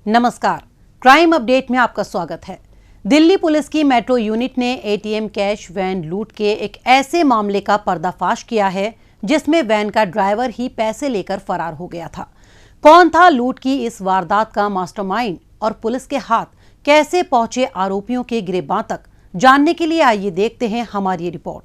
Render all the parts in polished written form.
नमस्कार, crime update में आपका स्वागत है। दिल्ली पुलिस की मेट्रो यूनिट ने एटीएम कैश वैन लूट के एक ऐसे मामले का पर्दाफाश किया है जिसमें वैन का ड्राइवर ही पैसे लेकर फरार हो गया था। कौन था लूट की इस वारदात का मास्टरमाइंड और पुलिस के हाथ कैसे पहुंचे आरोपियों के गिरबां तक, जानने के लिए आइए देखते हैं हमारी ये रिपोर्ट।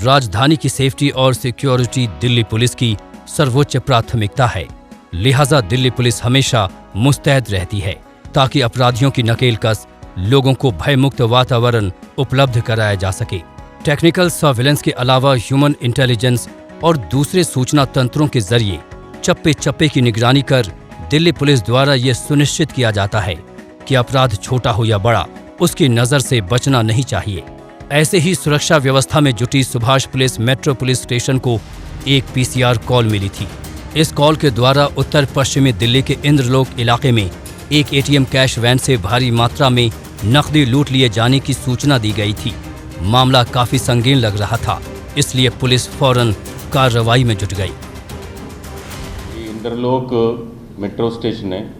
राजधानी की सेफ्टी और सिक्योरिटी दिल्ली पुलिस की सर्वोच्च प्राथमिकता है, लिहाजा दिल्ली पुलिस हमेशा मुस्तैद रहती है ताकि अपराधियों की नकेल कस लोगों को भयमुक्त वातावरण उपलब्ध कराया जा सके। टेक्निकल सर्विलेंस के अलावा ह्यूमन इंटेलिजेंस और दूसरे सूचना तंत्रों के जरिए चप्पे चप्पे की निगरानी कर दिल्ली पुलिस द्वारा ये सुनिश्चित किया जाता है कि अपराध छोटा हो या बड़ा, उसकी नजर से बचना नहीं चाहिए। ऐसे ही सुरक्षा व्यवस्था में जुटी Subhash police metro police station को एक पीसीआर कॉल मिली थी। इस कॉल के द्वारा उत्तर पश्चिमी दिल्ली के इंद्रलोक इलाके में एक एटीएम कैश वैन से भारी मात्रा में नकदी लूट लिए जाने की सूचना दी गई थी। मामला काफी संगीन लग रहा था, इसलिए पुलिस फौरन कार्रवाई में जुट गई। इंद्रलोक मेट्रो स्टेशन है।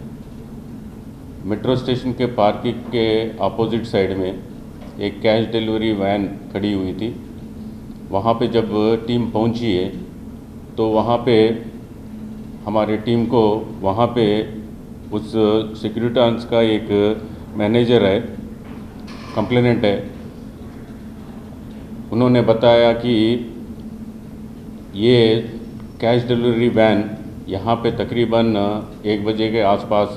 मेट्रो स्टेशन के पार्किंग के अपोजिट साइड में एक कैश डिलीवरी वैन खड़ी हुई थी। वहाँ पे जब टीम पहुँची है तो वहाँ पे हमारी टीम को वहाँ पे उस सिक्योरिटी का एक मैनेजर है, कंप्लेनेंट है, उन्होंने बताया कि ये कैश डिलीवरी वैन यहाँ पे तकरीबन 1 बजे के आसपास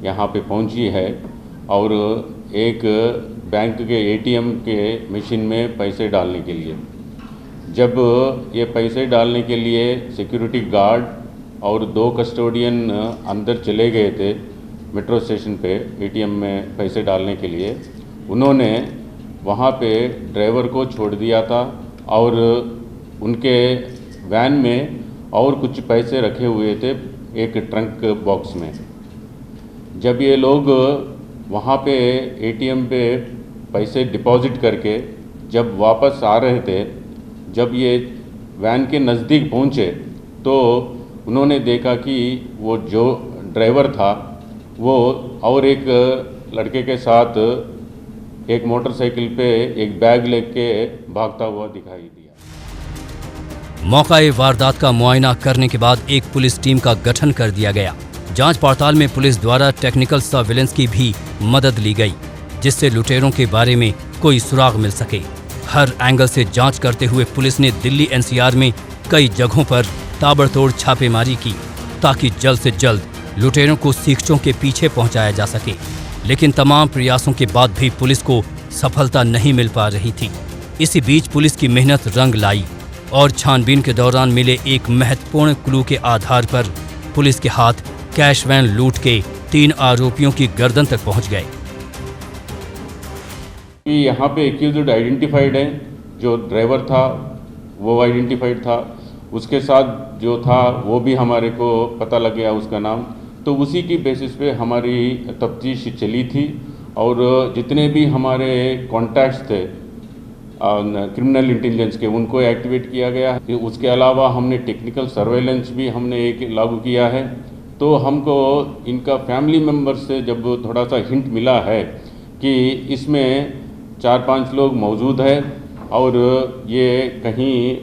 यहाँ पे पहुँची है और एक बैंक के एटीएम के मशीन में पैसे डालने के लिए। जब ये पैसे डालने के लिए सिक्योरिटी गार्ड और 2 कस्टोडियन अंदर चले गए थे मेट्रो स्टेशन पे एटीएम में पैसे डालने के लिए, उन्होंने वहाँ पे ड्राइवर को छोड़ दिया था और उनके वैन में और कुछ पैसे रखे हुए थे एक ट्रंक बॉक्स में। जब ये लोग वहाँ पे एटीएम पे पैसे डिपॉजिट करके जब वापस आ रहे थे, जब ये वैन के नज़दीक पहुँचे तो उन्होंने देखा कि वो जो ड्राइवर था वो और एक लड़के के साथ एक मोटरसाइकिल पे एक बैग लेके भागता हुआ दिखाई दिया। मौका-ए वारदात का मुआयना करने के बाद एक पुलिस टीम का गठन कर दिया गया। जांच पड़ताल में पुलिस द्वारा टेक्निकल सर्विलेंस की भी मदद ली गई, जिससे लुटेरों के बारे में कोई सुराग मिल सके। हर एंगल से जांच करते हुए पुलिस ने दिल्ली एनसीआर में कई जगहों पर ताबड़तोड़ छापेमारी की ताकि जल्द से जल्द लुटेरों को सीखचों के पीछे पहुंचाया जा सके। लेकिन तमाम प्रयासों के बाद भी पुलिस को सफलता नहीं मिल पा रही थी। इसी बीच पुलिस की मेहनत रंग लाई और छानबीन के दौरान मिले एक महत्वपूर्ण क्लू के आधार पर पुलिस के हाथ कैश वैन लूट के 3 आरोपियों की गर्दन तक पहुंच गए। यहाँ पे एक्यूज्ड आइडेंटिफाइड है, जो ड्राइवर था वो आइडेंटिफाइड था, उसके साथ जो था वो भी हमारे को पता लग गया उसका नाम। तो उसी की बेसिस पे हमारी तफ्तीश चली थी और जितने भी हमारे कॉन्टैक्ट्स थे क्रिमिनल इंटेलिजेंस के, उनको एक्टिवेट किया गया है। उसके अलावा हमने टेक्निकल सर्वेलेंस भी हमने एक लागू किया है। तो हमको इनका फैमिली मेम्बर से जब थोड़ा सा हिंट मिला है कि इसमें 4-5 लोग मौजूद हैं और ये कहीं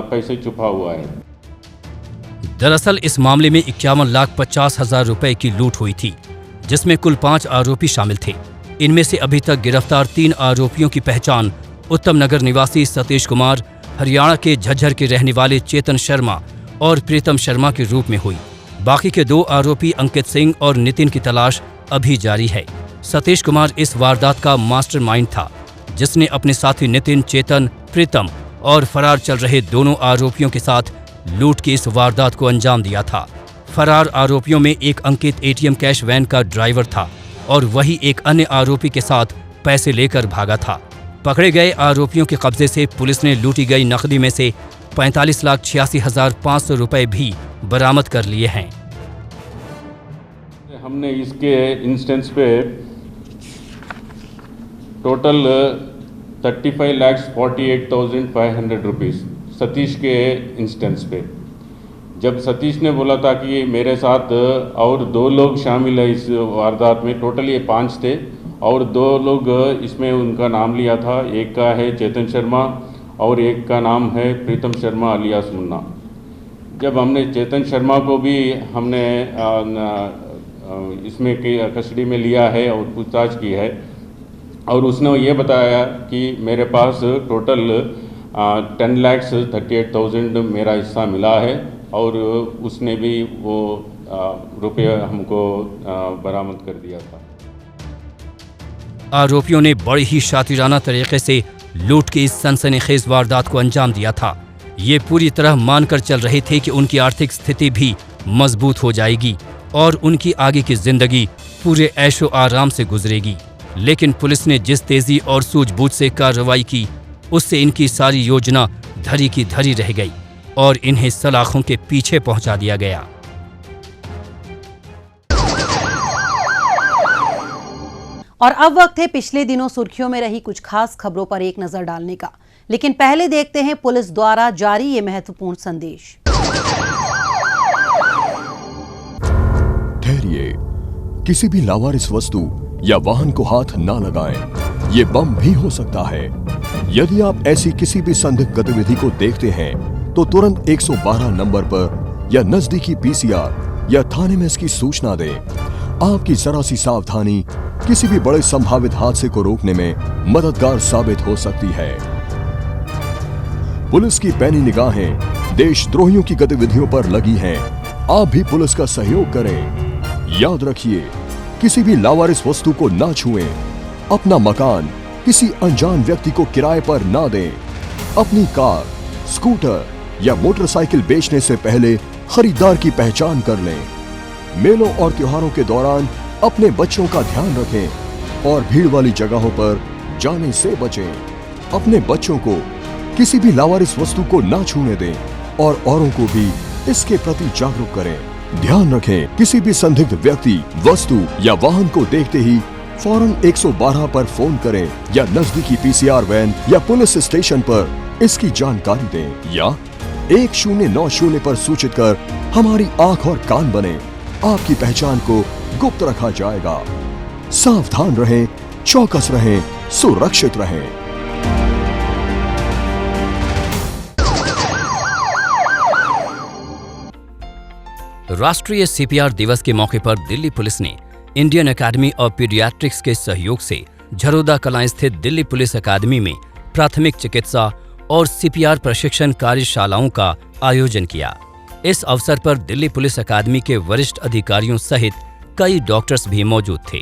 पैसे छुपा हुआ है। दरअसल इस मामले में 51,50,000 रुपए की लूट हुई थी, जिसमें कुल 5 आरोपी शामिल थे। इनमें से अभी तक गिरफ्तार 3 आरोपियों की पहचान उत्तम नगर निवासी सतीश कुमार, हरियाणा के झज्जर के रहने वाले चेतन शर्मा और प्रीतम शर्मा के रूप में हुई। बाकी के 2 आरोपी अंकित सिंह और नितिन की तलाश अभी जारी है। सतीश कुमार इस वारदात का मास्टरमाइंड था, जिसने अपने साथी नितिन, चेतन, प्रीतम और फरार चल रहे दोनों आरोपियों के साथ लूट की इस वारदात को अंजाम दिया था। फरार आरोपियों में एक अंकित एटीएम कैश वैन का ड्राइवर था और वही एक अन्य आरोपी के साथ पैसे लेकर भागा था। पकड़े गए आरोपियों के कब्जे से पुलिस ने लूटी गई नकदी में से 45,86,500 रुपए भी बरामद कर लिए हैं। हमने इसके इंस्टेंस पे टोटल 35,48,500 रुपीज़ सतीश के इंस्टेंस पे, जब सतीश ने बोला था कि मेरे साथ और 2 लोग शामिल है इस वारदात में, टोटल ये 5 थे और 2 लोग इसमें उनका नाम लिया था। एक का है चेतन शर्मा और एक का नाम है प्रीतम शर्मा अलियास मुन्ना। जब हमने चेतन शर्मा को भी हमने इसमें कस्टडी में लिया है और पूछताछ की है और उसने ये बताया कि मेरे पास टोटल 10,38,000 मेरा हिस्सा मिला है और उसने भी वो रुपये हमको बरामद कर दिया था। आरोपियों ने बड़ी ही शातिराना तरीके से लूट की इस सनसनीखेज वारदात को अंजाम दिया था। ये पूरी तरह मानकर चल रहे थे कि उनकी आर्थिक स्थिति भी मजबूत हो जाएगी और उनकी आगे की जिंदगी पूरे ऐशो आराम से गुजरेगी। लेकिन पुलिस ने जिस तेजी और सूझबूझ से कार्रवाई की, उससे इनकी सारी योजना धरी की धरी रह गई और इन्हें सलाखों के पीछे पहुंचा दिया गया। और अब वक्त है पिछले दिनों सुर्खियों में रही कुछ खास खबरों पर एक नजर डालने का। लेकिन पहले देखते हैं पुलिस द्वारा जारी ये महत्वपूर्ण संदेश। ठहरिए, किसी भी लावारिस वस्तु या वाहन को हाथ ना लगाएं। ये बम भी हो सकता है। यदि आप ऐसी किसी भी संदिग्ध गतिविधि को देखते हैं तो तुरंत 112 नंबर पर या नजदीकी पीसीआर या थाने में इसकी सूचना दें। आपकी जरा सी सावधानी किसी भी बड़े संभावित हादसे को रोकने में मददगार साबित हो सकती है। पुलिस की पैनी निगाहें देशद्रोहियों की गतिविधियों पर लगी हैं। आप भी पुलिस का सहयोग करें। याद रखिए, किसी भी लावारिस वस्तु को ना छुएं। अपना मकान किसी अनजान व्यक्ति को किराए पर ना दें। अपनी कार, स्कूटर या मोटरसाइकिल बेचने से पहले खरीदार की पहचान कर लें। मेलों और त्योहारों के दौरान अपने बच्चों का ध्यान रखें और भीड़ वाली जगहों पर जाने से बचें। अपने बच्चों को किसी भी लावारिस वस्तु को ना छूने दें और औरों को भी इसके प्रति जागरूक करें। ध्यान रखें, किसी भी संदिग्ध व्यक्ति, वस्तु या वाहन को देखते ही फौरन 112 पर फोन करें या नजदीकी पीसीआर वैन या पुलिस स्टेशन पर इसकी जानकारी दें या 1090 पर सूचित कर हमारी आंख और कान बने। आपकी पहचान को गुप्त रखा जाएगा। सावधान रहें, चौकस रहें, सुरक्षित रहें। राष्ट्रीय सीपीआर दिवस के मौके पर दिल्ली पुलिस ने इंडियन एकेडमी ऑफ पीडियाट्रिक्स के सहयोग से झरोदा कलां स्थित दिल्ली पुलिस अकादमी में प्राथमिक चिकित्सा और सीपीआर प्रशिक्षण कार्यशालाओं का आयोजन किया। इस अवसर पर दिल्ली पुलिस अकादमी के वरिष्ठ अधिकारियों सहित कई डॉक्टर्स भी मौजूद थे।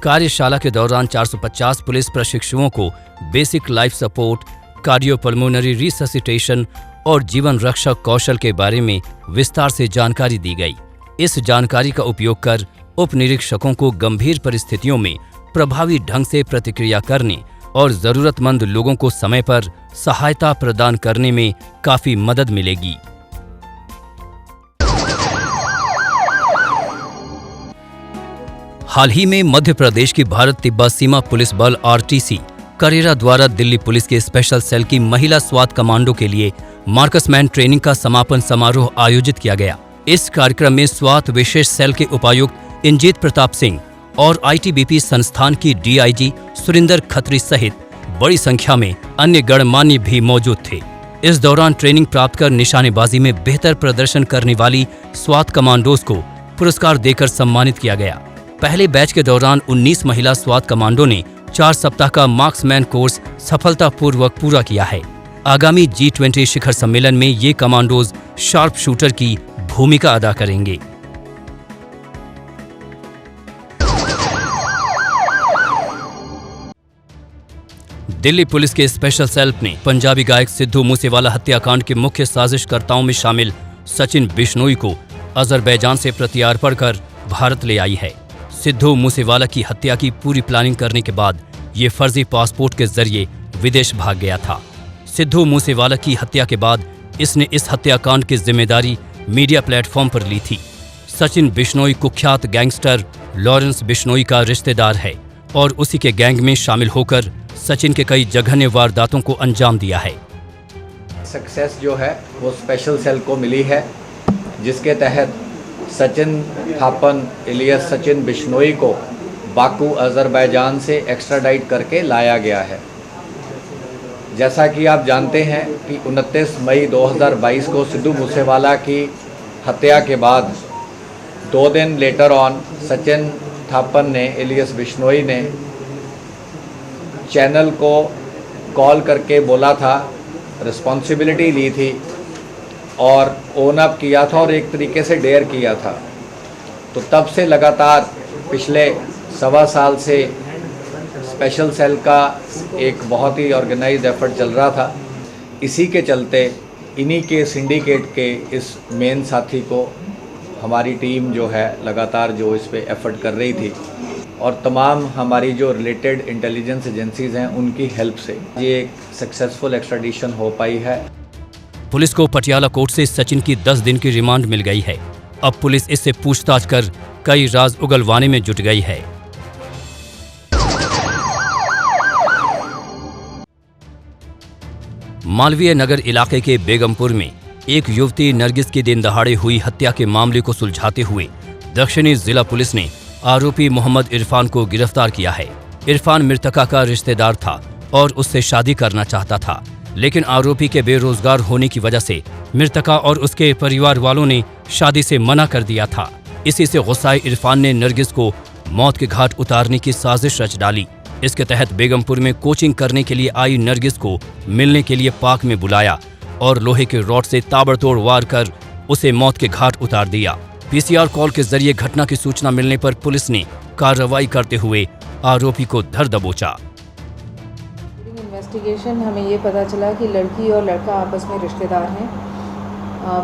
कार्यशाला के दौरान 450 पुलिस प्रशिक्षुओं को basic life support, cardiopulmonary resuscitation और जीवन रक्षक कौशल के बारे में विस्तार से जानकारी दी गई। इस जानकारी का उपयोग कर उप निरीक्षकों को गंभीर परिस्थितियों में प्रभावी ढंग से प्रतिक्रिया करने और जरूरतमंद लोगों को समय पर सहायता प्रदान करने में काफी मदद मिलेगी। हाल ही में मध्य प्रदेश की भारत तिब्बत सीमा पुलिस बल आरटीसी करेरा द्वारा दिल्ली पुलिस के स्पेशल सेल की महिला स्वात कमांडो के लिए मार्कसमैन ट्रेनिंग का समापन समारोह आयोजित किया गया। इस कार्यक्रम में स्वात विशेष सेल के उपायुक्त इंजीत प्रताप सिंह और आईटीबीपी संस्थान की डीआईजी सुरिंदर खत्री सहित बड़ी संख्या में अन्य गणमान्य भी मौजूद थे। इस दौरान ट्रेनिंग प्राप्त कर निशानेबाजी में बेहतर प्रदर्शन करने वाली स्वात कमांडोज को पुरस्कार देकर सम्मानित किया गया। पहले बैच के दौरान 19 महिला स्वात कमांडो ने 4 सप्ताह का मार्क्समैन कोर्स सफलतापूर्वक पूरा किया है। आगामी G20 शिखर सम्मेलन में ये कमांडोज शार्प शूटर की भूमिका अदा करेंगे। दिल्ली पुलिस के स्पेशल सेल ने पंजाबी गायक सिद्धू मूसेवाला हत्याकांड के मुख्य साजिशकर्ताओं में शामिल सचिन बिश्नोई को अजरबैजान से प्रत्यार्पण कर भारत ले आई है। सिद्धू मूसेवाला की हत्या की पूरी प्लानिंग करने के बाद ये फर्जी पासपोर्ट के जरिए विदेश भाग गया था। सिद्धू मूसेवाला की हत्या के बाद इसने इस हत्याकांड की जिम्मेदारी मीडिया प्लेटफॉर्म पर ली थी। सचिन बिश्नोई कुख्यात गैंगस्टर लॉरेंस बिश्नोई का रिश्तेदार है और उसी के गैंग में शामिल होकर सचिन के कई जघन्य वारदातों को अंजाम दिया है। सक्सेस जो है वो स्पेशल सेल को मिली है, जिसके तहत सचिन थापन इलियस सचिन बिश्नोई को बाकू अज़रबैजान से एक्स्ट्राडाइट करके लाया गया है। जैसा कि आप जानते हैं कि 29 मई 2022 को सिद्धू मूसेवाला की हत्या के बाद 2 दिन लेटर ऑन सचिन थापन ने इलियस बिश्नोई ने चैनल को कॉल करके बोला था, रिस्पॉन्सिबिलिटी ली थी और ओन अप किया था और एक तरीके से डेयर किया था। तो तब से लगातार पिछले 1.25 साल से स्पेशल सेल का एक बहुत ही ऑर्गेनाइज्ड एफर्ट चल रहा था। इसी के चलते इन्हीं के सिंडिकेट के इस मेन साथी को हमारी टीम जो है लगातार जो इस पे एफर्ट कर रही थी और तमाम हमारी जो रिलेटेड इंटेलिजेंस एजेंसीज़ हैं उनकी हेल्प से ये एक सक्सेसफुल एक्स्ट्राडिशन हो पाई है। पुलिस को पटियाला कोर्ट से सचिन की 10 दिन की रिमांड मिल गई है। अब पुलिस इससे पूछताछ कर कई राज उगलवाने में जुट गई है। मालवीय नगर इलाके के बेगमपुर में एक युवती नरगिस की दिन दहाड़े हुई हत्या के मामले को सुलझाते हुए दक्षिणी जिला पुलिस ने आरोपी मोहम्मद इरफान को गिरफ्तार किया है। इरफान मृतका का रिश्तेदार था और उससे शादी करना चाहता था, लेकिन आरोपी के बेरोजगार होने की वजह से मृतका और उसके परिवार वालों ने शादी से मना कर दिया था। इसी से गुस्साए इरफान ने नरगिस को मौत के घाट उतारने की साजिश रच डाली। इसके तहत बेगमपुर में कोचिंग करने के लिए आई नरगिस को मिलने के लिए पार्क में बुलाया और लोहे के रॉड से ताबड़तोड़ वार कर उसे मौत के घाट उतार दिया। पीसीआर कॉल के जरिए घटना की सूचना मिलने पर पुलिस ने कार्रवाई करते हुए आरोपी को धर दबोचा। इन्वेस्टिगेशन हमें ये पता चला कि लड़की और लड़का आपस में रिश्तेदार हैं,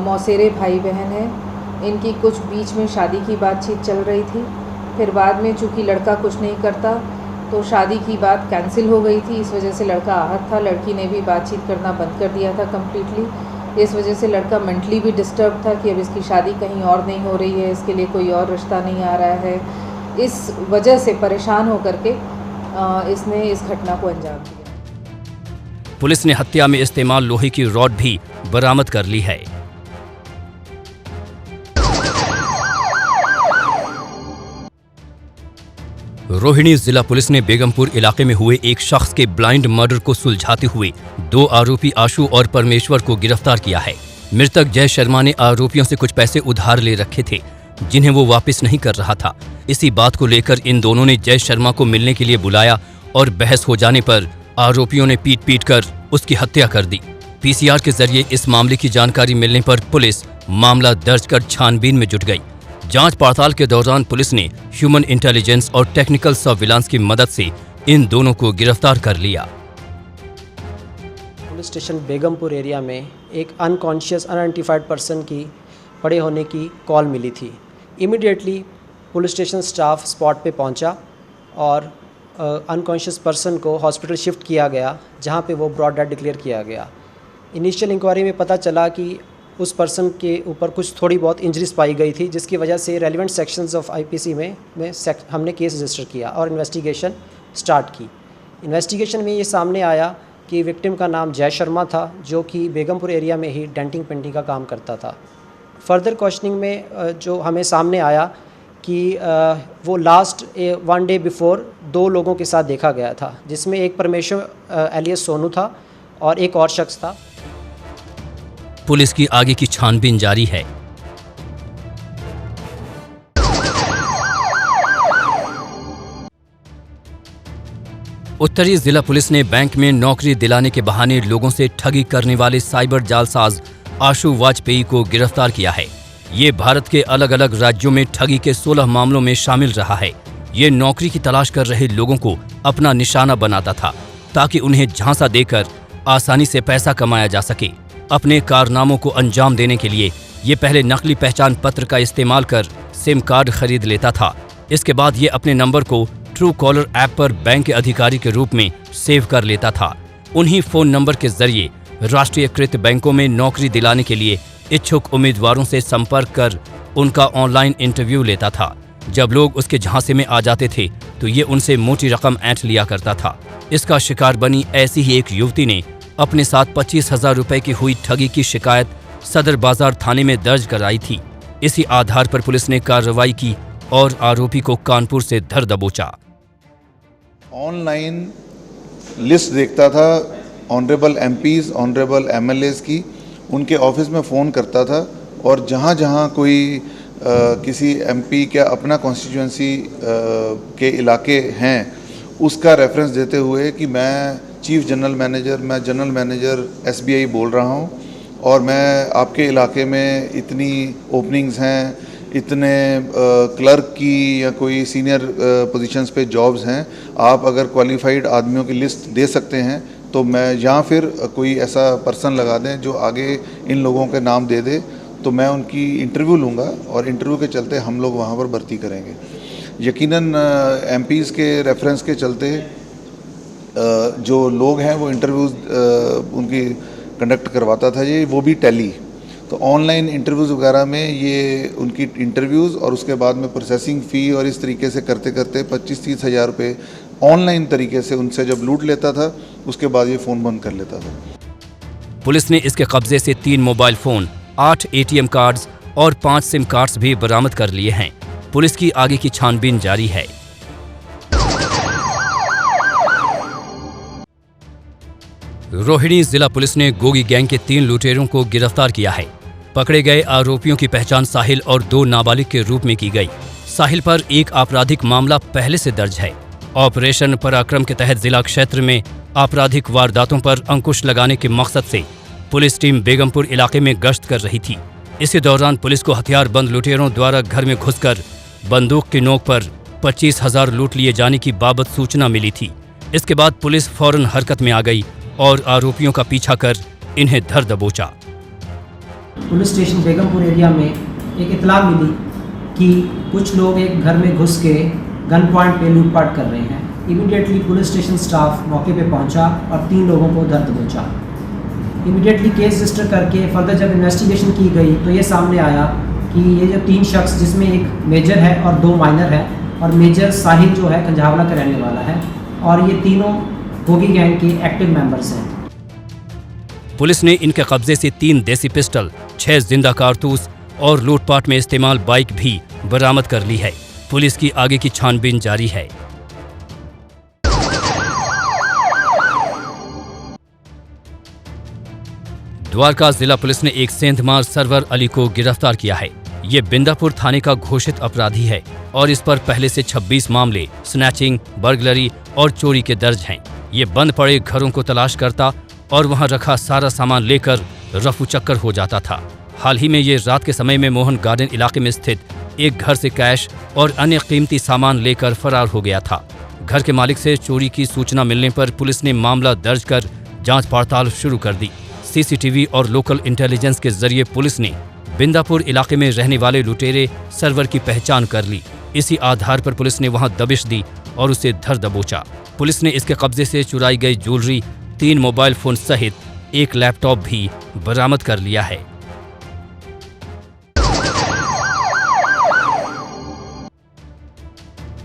मौसेरे भाई बहन हैं। इनकी कुछ बीच में शादी की बातचीत चल रही थी। फिर बाद में चूँकि लड़का कुछ नहीं करता तो शादी की बात कैंसिल हो गई थी। इस वजह से लड़का आहत था। लड़की ने भी बातचीत करना बंद कर दिया था कम्प्लीटली। इस वजह से लड़का मेंटली भी डिस्टर्ब था कि अब इसकी शादी कहीं और नहीं हो रही है, इसके लिए कोई और रिश्ता नहीं आ रहा है। इस वजह से परेशान होकर के इसने इस घटना को अंजाम दिया। पुलिस ने हत्या में इस्तेमाल लोहे की रॉड भी बरामद कर ली है। रोहिणी जिला पुलिस ने बेगमपुर इलाके में हुए एक शख्स के ब्लाइंड मर्डर को सुलझाते हुए 2 आरोपी आशु और परमेश्वर को गिरफ्तार किया है। मृतक जय शर्मा ने आरोपियों से कुछ पैसे उधार ले रखे थे जिन्हें वो वापस नहीं कर रहा था। इसी बात को लेकर इन दोनों ने जय शर्मा को मिलने के लिए बुलाया और बहस हो जाने पर आरोपियों ने पीट कर उसकी हत्या कर दी। पीसीआर के जरिए इस मामले की जानकारी मिलने पर पुलिस मामला दर्ज कर छानबीन में जुट गई। जांच पड़ताल के दौरान पुलिस ने ह्यूमन इंटेलिजेंस और टेक्निकल सर्विलांस की मदद से इन दोनों को गिरफ्तार कर लिया। पुलिस स्टेशन बेगमपुर एरिया में एक अनकॉन्शियस अनआइडेंटिफाइड पर्सन की पड़े होने की कॉल मिली थी। Immediately police station staff spot पे पहुंचा और अनकॉन्शियस पर्सन को हॉस्पिटल शिफ्ट किया गया, जहां पे वो ब्रॉड डेड डिक्लेयर किया गया। इनिशियल इंक्वायरी में पता चला कि उस पर्सन के ऊपर कुछ थोड़ी बहुत इंजरीज पाई गई थी, जिसकी वजह से रेलिवेंट सेक्शंस ऑफ आईपीसी में हमने केस रजिस्टर किया और इन्वेस्टिगेशन स्टार्ट की। इन्वेस्टिगेशन में ये सामने आया कि विक्टिम का नाम जय शर्मा था, जो कि बेगमपुर एरिया में ही डेंटिंग पेंटिंग का काम करता था। फर्दर क्वेश्चनिंग में जो हमें सामने आया कि वो लास्ट 1 डे बिफोर 2 लोगों के साथ देखा गया था, जिसमें एक परमेश्वर एलियस सोनू था और एक और शख्स था। पुलिस की आगे की छानबीन जारी है। उत्तरी जिला पुलिस ने बैंक में नौकरी दिलाने के बहाने लोगों से ठगी करने वाले साइबर जालसाज आशु वाजपेयी को गिरफ्तार किया है। ये भारत के अलग अलग राज्यों में ठगी के 16 मामलों में शामिल रहा है। ये नौकरी की तलाश कर रहे लोगों को अपना निशाना बनाता था ताकि उन्हें झांसा देकर आसानी से पैसा कमाया जा सके। अपने कारनामों को अंजाम देने के लिए ये पहले नकली पहचान पत्र का इस्तेमाल कर सिम कार्ड खरीद लेता था। इसके बाद ये अपने नंबर को ट्रू कॉलर ऐप पर बैंक के अधिकारी के रूप में सेव कर लेता था। उन्हीं फोन नंबर के जरिए राष्ट्रीयकृत बैंकों में नौकरी दिलाने के लिए इच्छुक उम्मीदवारों से संपर्क कर उनका ऑनलाइन इंटरव्यू लेता था। जब लोग उसके झांसे में आ जाते थे तो ये उनसे मोटी रकम ऐंठ लिया करता था। इसका शिकार बनी ऐसी ही एक युवती ने अपने साथ 25,000 रुपए की हुई ठगी की शिकायत सदर बाजार थाने में दर्ज कराई थी। इसी आधार पर पुलिस ने कार्रवाई की और आरोपी को कानपुर से धर दबोचा। ऑनलाइन लिस्ट देखता था ऑनरेबल एमपीज़, ऑनरेबल एमएलएज़ की, उनके ऑफिस में फ़ोन करता था और जहाँ जहाँ कोई किसी एमपी का अपना कॉन्स्टिट्यूंसी के इलाके हैं उसका रेफरेंस देते हुए कि मैं चीफ जनरल मैनेजर, मैं जनरल मैनेजर एसबीआई बोल रहा हूँ और मैं आपके इलाके में इतनी ओपनिंग्स हैं, इतने क्लर्क की या कोई सीनियर पोजीशंस पे जॉब्स हैं, आप अगर क्वालिफाइड आदमियों की लिस्ट दे सकते हैं तो मैं, या फिर कोई ऐसा पर्सन लगा दें जो आगे इन लोगों के नाम दे दे, तो मैं उनकी इंटरव्यू लूँगा और इंटरव्यू के चलते हम लोग वहाँ पर भर्ती करेंगे। यकीनन एमपीज़ के रेफरेंस के चलते जो लोग हैं वो इंटरव्यूज़ उनकी कंडक्ट करवाता था, ये वो भी टेली। तो ऑनलाइन इंटरव्यूज़ वगैरह में ये उनकी इंटरव्यूज़ और उसके बाद में प्रोसेसिंग फ़ी और इस तरीके से करते करते 25-30 हज़ार रुपये ऑनलाइन तरीके से उनसे जब लूट लेता था, उसके बाद ये फ़ोन बंद कर लेता था। पुलिस ने इसके कब्जे से 3 मोबाइल फ़ोन, 8 एटीएम कार्ड्स और 5 सिम कार्ड्स भी बरामद कर लिए हैं। पुलिस की आगे की छानबीन जारी है। रोहिणी जिला पुलिस ने गोगी गैंग के 3 लुटेरों को गिरफ्तार किया है। पकड़े गए आरोपियों की पहचान साहिल और 2 नाबालिग के रूप में की गई। साहिल पर एक आपराधिक मामला पहले से दर्ज है। ऑपरेशन पराक्रम के तहत जिला क्षेत्र में आपराधिक वारदातों पर अंकुश लगाने के मकसद से पुलिस टीम बेगमपुर इलाके में गश्त कर रही थी। इसी दौरान पुलिस को हथियारबंद लुटेरों द्वारा घर में घुसकर बंदूक की नोक पर 25,000 लूट लिए जाने की बाबत सूचना मिली थी। इसके बाद पुलिस फौरन हरकत में आ गई और आरोपियों का पीछा कर इन्हें धर दबोचा। पुलिस स्टेशन बेगमपुर एरिया में एक इतला मिली कि कुछ लोग एक घर में घुस के गन पॉइंट पे लूटपाट कर रहे हैं। इमीडिएटली पुलिस स्टेशन स्टाफ मौके पे पहुंचा और 3 लोगों को धर दबोचा। इमीडिएटली केस रजिस्टर करके फर्दर जब इन्वेस्टिगेशन की गई तो ये सामने आया कि ये जो 3 शख्स, जिसमें एक मेजर है और 2 माइनर है, और मेजर साहिल जो है खंजावला का रहने वाला है, और ये तीनों गोगी गैंग के एक्टिव मेंबर्स हैं। पुलिस ने इनके कब्जे से 3 देसी पिस्टल, 6 जिंदा कारतूस और लूटपाट में इस्तेमाल बाइक भी बरामद कर ली है। पुलिस की आगे की छानबीन जारी है। द्वारका जिला पुलिस ने एक सेंधमार सरवर अली को गिरफ्तार किया है। ये बिंदापुर थाने का घोषित अपराधी है और इस पर पहले से 26 मामले स्नैचिंग, बर्गलरी और चोरी के दर्ज हैं। ये बंद पड़े घरों को तलाश करता और वहां रखा सारा सामान लेकर रफू चक्कर हो जाता था। हाल ही में ये रात के समय में मोहन गार्डन इलाके में स्थित एक घर से कैश और अन्य कीमती सामान लेकर फरार हो गया था। घर के मालिक से चोरी की सूचना मिलने पर पुलिस ने मामला दर्ज कर जांच पड़ताल शुरू कर दी। सीसीटीवी और लोकल इंटेलिजेंस के जरिए पुलिस ने बिंदापुर इलाके में रहने वाले लुटेरे सरवर की पहचान कर ली। इसी आधार पर पुलिस ने वहां दबिश दी और उसे धर दबोचा। पुलिस ने इसके कब्जे से चुराई गई ज्वेलरी, 3 मोबाइल फोन सहित 1 लैपटॉप भी बरामद कर लिया है।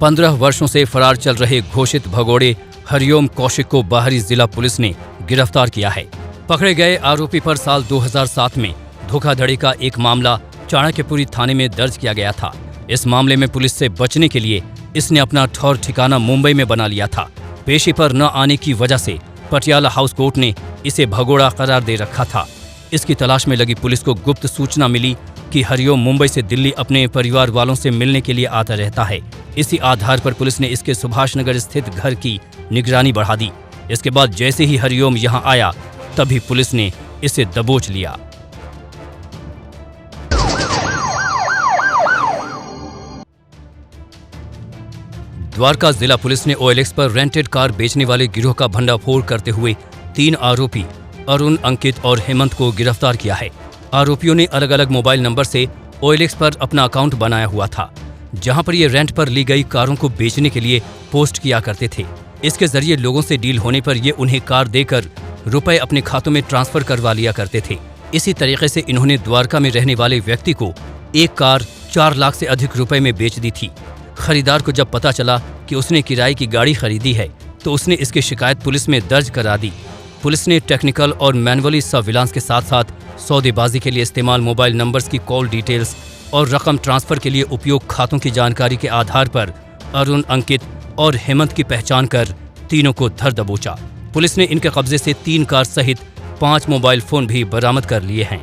पंद्रह वर्षों से फरार चल रहे घोषित भगोड़े हरिओम कौशिक को बाहरी जिला पुलिस ने गिरफ्तार किया है। पकड़े गए आरोपी पर साल 2007 में धोखाधड़ी का एक मामला चाणक्यपुरी थाने में दर्ज किया गया था। इस मामले में पुलिस से बचने के लिए इसने अपना ठौर ठिकाना मुंबई में बना लिया था। पेशी पर न आने की वजह से पटियाला हाउस कोर्ट ने इसे भगोड़ा करार दे रखा था। इसकी तलाश में लगी पुलिस को गुप्त सूचना मिली कि हरिओम मुंबई से दिल्ली अपने परिवार वालों से मिलने के लिए आता रहता है। इसी आधार पर पुलिस ने इसके सुभाष नगर स्थित घर की निगरानी बढ़ा दी। इसके बाद जैसे ही हरिओम यहां आया तभी पुलिस ने इसे दबोच लिया। द्वारका जिला पुलिस ने OLX पर रेंटेड कार बेचने वाले गिरोह का भंडाफोड़ करते हुए 3 आरोपी अरुण, अंकित और हेमंत को गिरफ्तार किया है। आरोपियों ने अलग अलग मोबाइल नंबर से OLX पर अपना अकाउंट बनाया हुआ था, जहां पर ये रेंट पर ली गई कारों को बेचने के लिए पोस्ट किया करते थे। इसके जरिए लोगों से डील होने पर ये उन्हें कार देकर रुपए अपने खातों में ट्रांसफर करवा लिया करते थे। इसी तरीके से इन्होंने द्वारका में रहने वाले व्यक्ति को एक कार 4 लाख से अधिक रुपए में बेच दी थी। खरीदार को जब पता चला कि उसने किराए की गाड़ी खरीदी है तो उसने इसकी शिकायत पुलिस में दर्ज करा दी। पुलिस ने टेक्निकल और मैनुअली सर्विलांस के साथ साथ सौदेबाजी के लिए इस्तेमाल मोबाइल नंबर्स की कॉल डिटेल्स और रकम ट्रांसफर के लिए उपयोग खातों की जानकारी के आधार पर अरुण, अंकित और हेमंत की पहचान कर तीनों को धर दबोचा। पुलिस ने इनके कब्जे से 3 कार सहित 5 मोबाइल फोन भी बरामद कर लिए हैं।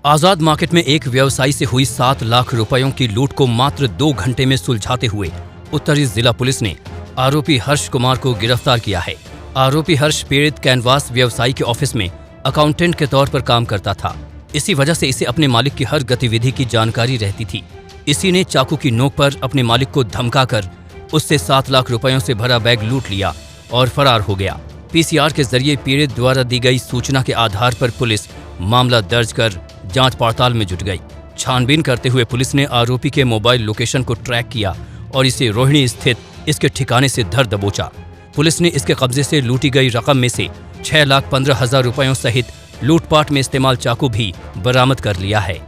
आजाद मार्केट में एक व्यवसायी से हुई 7 लाख रुपयों की लूट को मात्र 2 घंटे में सुलझाते हुए उत्तरी जिला पुलिस ने आरोपी हर्ष कुमार को गिरफ्तार किया है। आरोपी हर्ष पीड़ित कैनवास व्यवसायी के ऑफिस में अकाउंटेंट के तौर पर काम करता था। इसी वजह से इसे अपने मालिक की हर गतिविधि की जानकारी रहती थी। इसी ने चाकू की नोक पर अपने मालिक को धमकाकर उससे 7 लाख रुपयों से भरा बैग लूट लिया और फरार हो गया। पीसीआर के जरिए पीड़ित द्वारा दी गई सूचना के आधार पर पुलिस मामला दर्ज कर जांच पड़ताल में जुट गई। छानबीन करते हुए पुलिस ने आरोपी के मोबाइल लोकेशन को ट्रैक किया और इसे रोहिणी स्थित इसके ठिकाने से धर दबोचा। पुलिस ने इसके कब्जे से लूटी गई रकम में से 6,15,000 रुपयों सहित लूटपाट में इस्तेमाल चाकू भी बरामद कर लिया है।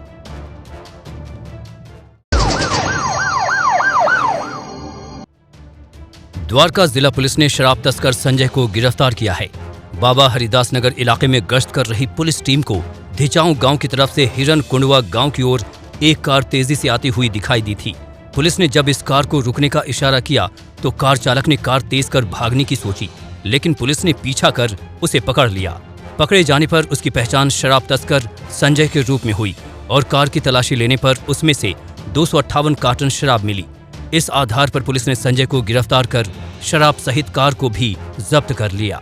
द्वारका जिला पुलिस ने शराब तस्कर संजय को गिरफ्तार किया है। बाबा हरिदास नगर इलाके में गश्त कर रही पुलिस टीम को धिचाऊ गांव की तरफ से हिरन कुंडवा गांव की ओर एक कार तेजी से आती हुई दिखाई दी थी। पुलिस ने जब इस कार को रुकने का इशारा किया तो कार चालक ने कार तेज कर भागने की सोची, लेकिन पुलिस ने पीछा कर उसे पकड़ लिया। पकड़े जाने पर उसकी पहचान शराब तस्कर संजय के रूप में हुई और कार की तलाशी लेने पर उसमें से 258 कार्टन शराब मिली। इस आधार पर पुलिस ने संजय को गिरफ्तार कर शराब सहित कार को भी जब्त कर लिया।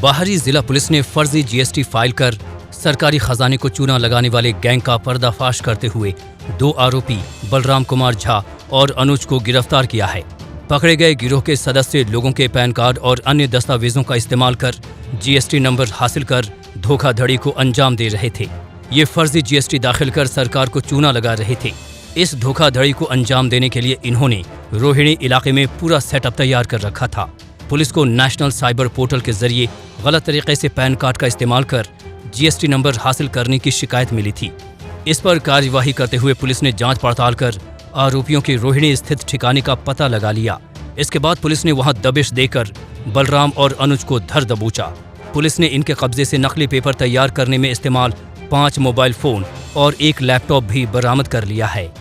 बाहरी जिला पुलिस ने फर्जी जीएसटी फाइल कर सरकारी खजाने को चूना लगाने वाले गैंग का पर्दाफाश करते हुए 2 आरोपी बलराम कुमार झा और अनुज को गिरफ्तार किया है। पकड़े गए गिरोह के सदस्य लोगों के पैन कार्ड और अन्य दस्तावेजों का इस्तेमाल कर जीएसटी नंबर हासिल कर धोखाधड़ी को अंजाम दे रहे थे। ये फर्जी जीएसटी दाखिल कर सरकार को चूना लगा रहे थे। इस धोखाधड़ी को अंजाम देने के लिए इन्होंने रोहिणी इलाके में पूरा सेटअप तैयार कर रखा था। पुलिस को नेशनल साइबर पोर्टल के जरिए गलत तरीके से पैन कार्ड का इस्तेमाल कर जीएसटी नंबर हासिल करने की शिकायत मिली थी। इस पर कार्यवाही करते हुए पुलिस ने जांच पड़ताल कर आरोपियों के रोहिणी स्थित ठिकाने का पता लगा लिया। इसके बाद पुलिस ने वहां दबिश देकर बलराम और अनुज को धर दबोचा। पुलिस ने इनके कब्जे से नकली पेपर तैयार करने में इस्तेमाल 5 मोबाइल फोन और 1 लैपटॉप भी बरामद कर लिया है।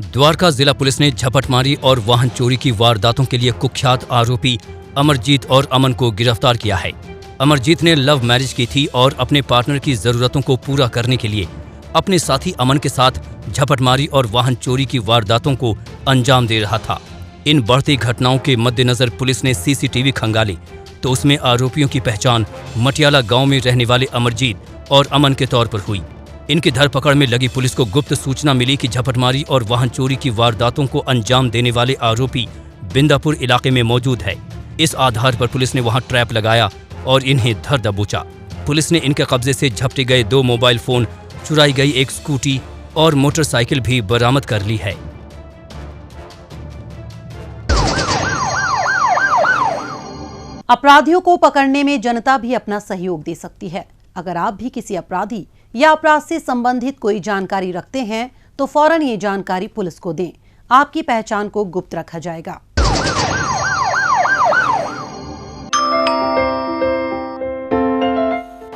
द्वारका जिला पुलिस ने झपटमारी और वाहन चोरी की वारदातों के लिए कुख्यात आरोपी अमरजीत और अमन को गिरफ्तार किया है। अमरजीत ने लव मैरिज की थी और अपने पार्टनर की जरूरतों को पूरा करने के लिए अपने साथी अमन के साथ झपटमारी और वाहन चोरी की वारदातों को अंजाम दे रहा था। इन बढ़ती घटनाओं के मद्देनजर पुलिस ने सीसीटीवी खंगाले तो उसमें आरोपियों की पहचान मटियाला गांव में रहने वाले अमरजीत और अमन के तौर पर हुई। इनकी धरपकड़ में लगी पुलिस को गुप्त सूचना मिली कि झपटमारी और वाहन चोरी की वारदातों को अंजाम देने वाले आरोपी बिंदापुर इलाके में मौजूद है। इस आधार पर पुलिस ने वहां ट्रैप लगाया और इन्हें धर दबोचा। पुलिस ने इनके कब्जे से झपटे गए 2 मोबाइल फोन, चुराई गई 1 स्कूटी और मोटरसाइकिल भी बरामद कर ली है। अपराधियों को पकड़ने में जनता भी अपना सहयोग दे सकती है। अगर आप भी किसी अपराधी या अपराध से संबंधित कोई जानकारी रखते हैं तो फौरन ये जानकारी पुलिस को दें। आपकी पहचान को गुप्त रखा जाएगा।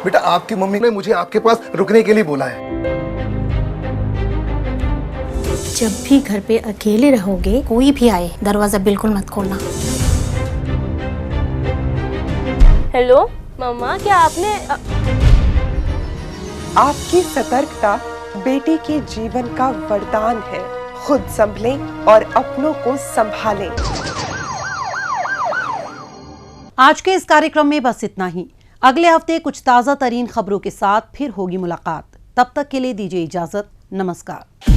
बेटा, आपकी मम्मी ने मुझे आपके पास रुकने के लिए बोला है। जब भी घर पे अकेले रहोगे, कोई भी आए दरवाजा बिल्कुल मत खोलना। हेलो मम्मा, क्या आपने आपकी सतर्कता बेटी के जीवन का वरदान है। खुद संभलें और अपनों को संभालें। आज के इस कार्यक्रम में बस इतना ही। अगले हफ्ते कुछ ताजा तरीन खबरों के साथ फिर होगी मुलाकात। तब तक के लिए दीजिए इजाजत। नमस्कार।